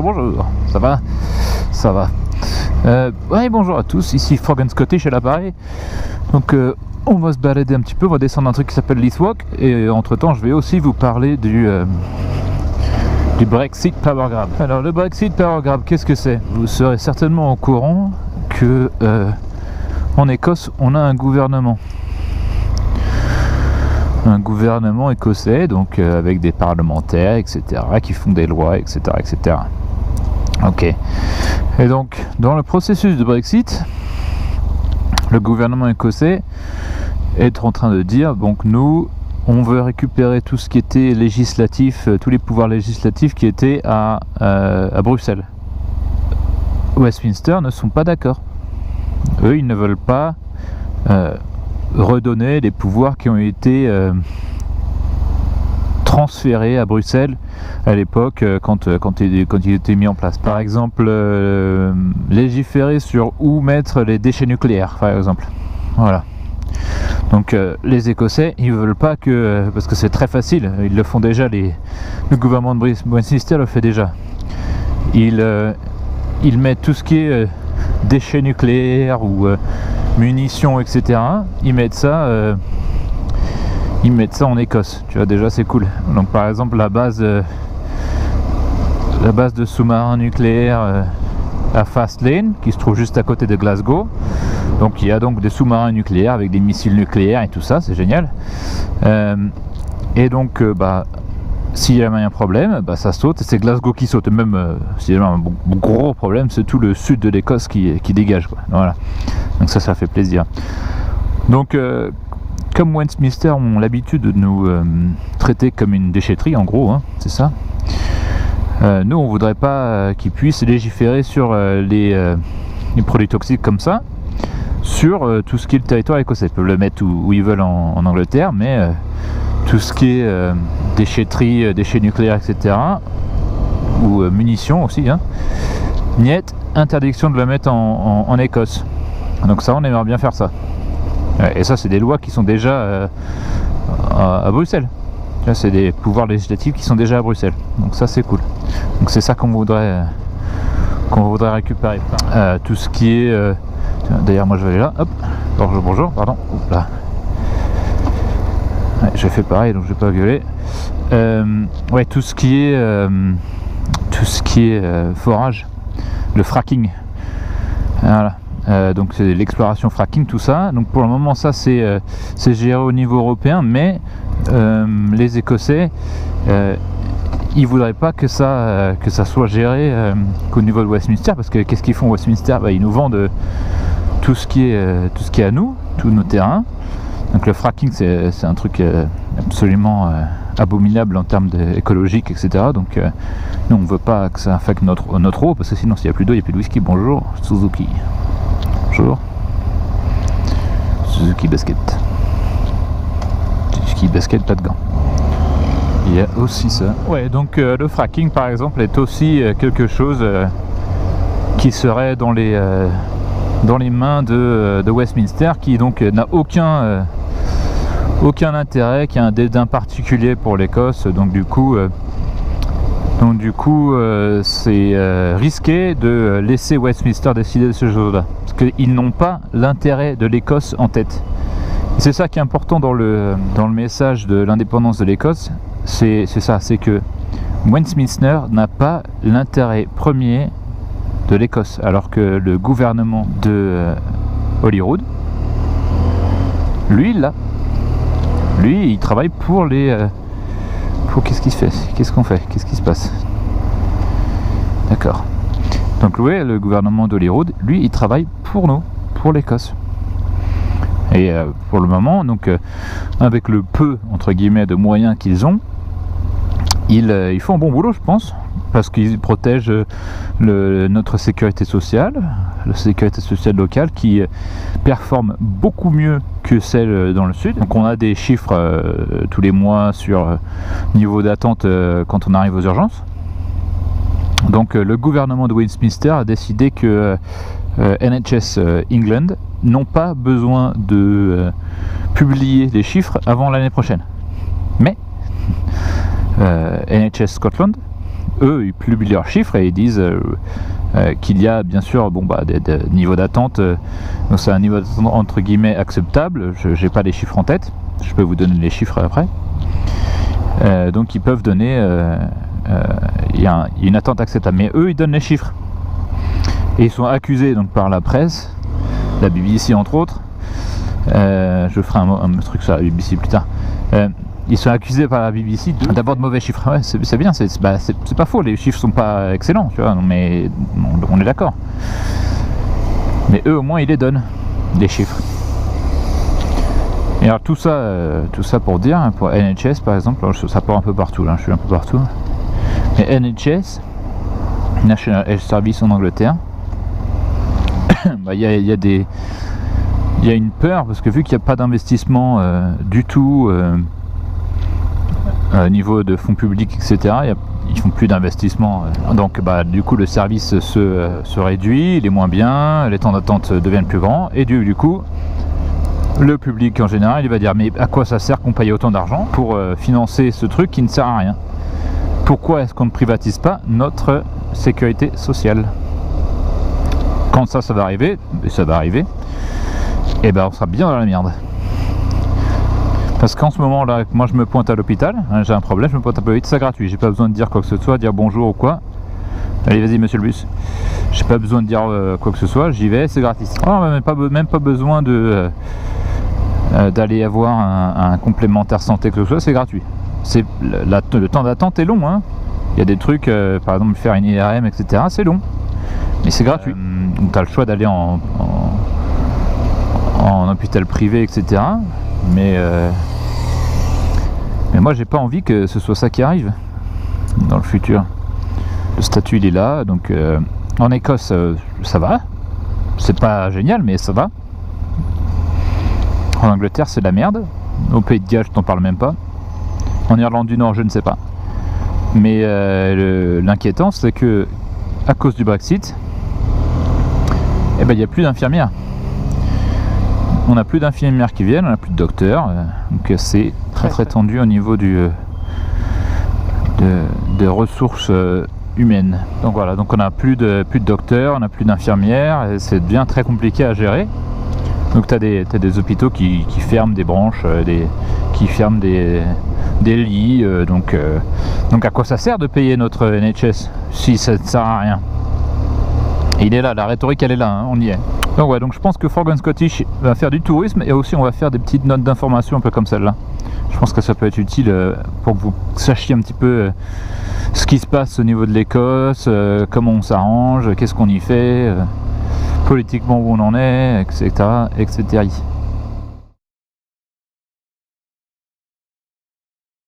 bonjour, ça va? Ça va. Ouais, bonjour à tous, ici Frog & Scottish à l'appareil. Donc on va se balader un petit peu, on va descendre un truc qui s'appelle Leithwalk. Et entre temps je vais aussi vous parler du Brexit Power Grab. Alors le Brexit Power Grab, qu'est-ce que c'est? Vous serez certainement au courant que en Écosse on a un gouvernement écossais, donc avec des parlementaires, etc., qui font des lois, etc., etc. Ok. Et donc, dans le processus de Brexit, le gouvernement écossais est en train de dire, donc nous, on veut récupérer tout ce qui était législatif, tous les pouvoirs législatifs qui étaient à Bruxelles. Westminster ne sont pas d'accord. Eux, ils ne veulent pas redonner les pouvoirs qui ont été transférés à Bruxelles à l'époque quand il était mis en place. Par exemple, légiférer sur où mettre les déchets nucléaires, par exemple. Voilà. Donc les Écossais, ils veulent pas que, parce que c'est très facile, ils le font déjà, le gouvernement de Westminster le fait déjà. Ils mettent tout ce qui est déchets nucléaires ou munitions, etc. Ils mettent ça en Écosse. Tu vois, déjà c'est cool. Donc par exemple la base de sous-marins nucléaires à Fastlane, qui se trouve juste à côté de Glasgow. Donc il y a donc des sous-marins nucléaires avec des missiles nucléaires et tout ça, c'est génial. Et donc s'il y a un problème, ça saute, c'est Glasgow qui saute. Même s'il y a un gros problème, c'est tout le sud de l'Écosse qui dégage, quoi. Voilà. Donc ça fait plaisir. Donc comme Westminster ont l'habitude de nous traiter comme une déchetterie, en gros, hein, c'est ça. Nous, on voudrait pas qu'ils puissent légiférer sur les produits toxiques comme ça, sur tout ce qui est le territoire écossais. Ils peuvent le mettre où ils veulent en Angleterre, mais tout ce qui est déchetterie, déchets nucléaires, etc., ou munitions aussi, hein, niet, interdiction de le mettre en Écosse. Donc ça, on aimerait bien faire ça. Et ça, c'est des lois qui sont déjà à Bruxelles. Là, c'est des pouvoirs législatifs qui sont déjà à Bruxelles. Donc ça, c'est cool. Donc c'est ça qu'on voudrait récupérer. Tout ce qui est... D'ailleurs, moi, je vais aller là. Hop. Bonjour, pardon. Oups, là. Ouais, j'ai fait pareil, donc je vais pas violer. Ouais, tout ce qui est forage, le fracking. Voilà. Donc c'est l'exploration fracking, tout ça. Donc pour le moment, ça c'est géré au niveau européen, mais les Écossais, ils voudraient pas que ça soit géré qu'au niveau de Westminster, parce que qu'est-ce qu'ils font Westminster? Ils nous vendent tout ce qui est à nous, tous nos terrains. Donc le fracking, c'est un truc absolument abominable en termes écologiques, etc. Donc nous, on veut pas que ça affecte notre eau, parce que sinon, s'il n'y a plus d'eau, il n'y a plus de whisky. Bonjour, Suzuki. Bonjour. Suzuki Basket. Suzuki Basket, pas de gants. Il y a aussi ça. Ouais, donc le fracking, par exemple, est aussi quelque chose qui serait dans les mains de Westminster, qui donc n'a aucun intérêt, qui a un dédain particulier pour l'Écosse. Donc du coup c'est risqué de laisser Westminster décider de ce choses-là, parce qu'ils n'ont pas l'intérêt de l'Écosse en tête. C'est ça qui est important dans le message de l'indépendance de l'Écosse. C'est ça, c'est que Westminster n'a pas l'intérêt premier de l'Écosse, alors que le gouvernement de Holyrood, lui, il l'a. Lui, il travaille pour les... qu'est-ce qu'il fait? Qu'est-ce qu'on fait? Qu'est-ce qui se passe? D'accord. Donc oui, le gouvernement d'Holyrood, lui, il travaille pour nous, pour l'Écosse. Et pour le moment, donc avec le peu, entre guillemets, de moyens qu'ils ont, ils font un bon boulot, je pense, parce qu'ils protègent notre sécurité sociale, la sécurité sociale locale, qui performe beaucoup mieux que celle dans le sud. Donc on a des chiffres tous les mois sur niveau d'attente quand on arrive aux urgences. Donc le gouvernement de Westminster a décidé que NHS England n'ont pas besoin de publier les chiffres avant l'année prochaine. Mais NHS Scotland, eux, ils publient leurs chiffres et ils disent qu'il y a bien sûr des niveaux d'attente. Donc c'est un niveau d'attente entre guillemets acceptable. Je n'ai pas les chiffres en tête. Je peux vous donner les chiffres après. Donc ils peuvent donner... il y a une attente acceptable. Mais eux, ils donnent les chiffres. Et ils sont accusés donc, par la presse, la BBC entre autres. Je ferai un truc sur la BBC plus tard. Ils sont accusés par la BBC d'abord de mauvais chiffres. Ouais, c'est bien, c'est pas faux, les chiffres sont pas excellents, tu vois, mais on est d'accord. Mais eux au moins ils les donnent, des chiffres. Et alors tout ça pour dire, pour NHS par exemple, alors ça part un peu partout, là, je suis un peu partout. Mais NHS, National Health Service en Angleterre, il y a une peur parce que vu qu'il n'y a pas d'investissement du tout au niveau de fonds publics, etc., ils font plus d'investissement. Donc du coup le service se réduit, il est moins bien, les temps d'attente deviennent plus grands et du coup le public en général il va dire mais à quoi ça sert qu'on paye autant d'argent pour financer ce truc qui ne sert à rien? Pourquoi est-ce qu'on ne privatise pas notre sécurité sociale? Quand ça va arriver, et ça va arriver, et on sera bien dans la merde. Parce qu'en ce moment là, moi je me pointe à l'hôpital, hein, j'ai un problème, je me pointe à l'hôpital, c'est gratuit, j'ai pas besoin de dire quoi que ce soit, dire bonjour ou quoi. Allez vas-y monsieur le bus. J'ai pas besoin de dire quoi que ce soit, j'y vais, c'est gratis. Oh, même pas besoin de d'aller avoir un complémentaire santé que ce soit, c'est gratuit. Le temps d'attente est long, hein. Il y a des trucs, par exemple faire une IRM, etc. C'est long, mais c'est gratuit. Tu as le choix d'aller en hôpital privé, etc. Mais moi j'ai pas envie que ce soit ça qui arrive dans le futur. Le statut il est là, donc en Écosse ça va, c'est pas génial mais ça va. En Angleterre c'est de la merde, au Pays de Galles je t'en parle même pas, en Irlande du Nord je ne sais pas. Mais l'inquiétant c'est que à cause du Brexit, il n'y a plus d'infirmières. On n'a plus d'infirmières qui viennent, on n'a plus de docteurs, donc c'est très tendu au niveau des ressources humaines. Donc voilà, donc on n'a plus de docteurs, on n'a plus d'infirmières, et ça devient très compliqué à gérer. Donc tu as des hôpitaux qui ferment des branches, qui ferment des lits, donc à quoi ça sert de payer notre NHS si ça ne sert à rien? Et il est là, la rhétorique elle est là, hein, on y est. Donc ouais, donc je pense que Forgan Scottish va faire du tourisme et aussi on va faire des petites notes d'information un peu comme celle-là. Je pense que ça peut être utile pour que vous sachiez un petit peu ce qui se passe au niveau de l'Écosse, comment on s'arrange, qu'est-ce qu'on y fait, politiquement où on en est, etc. etc.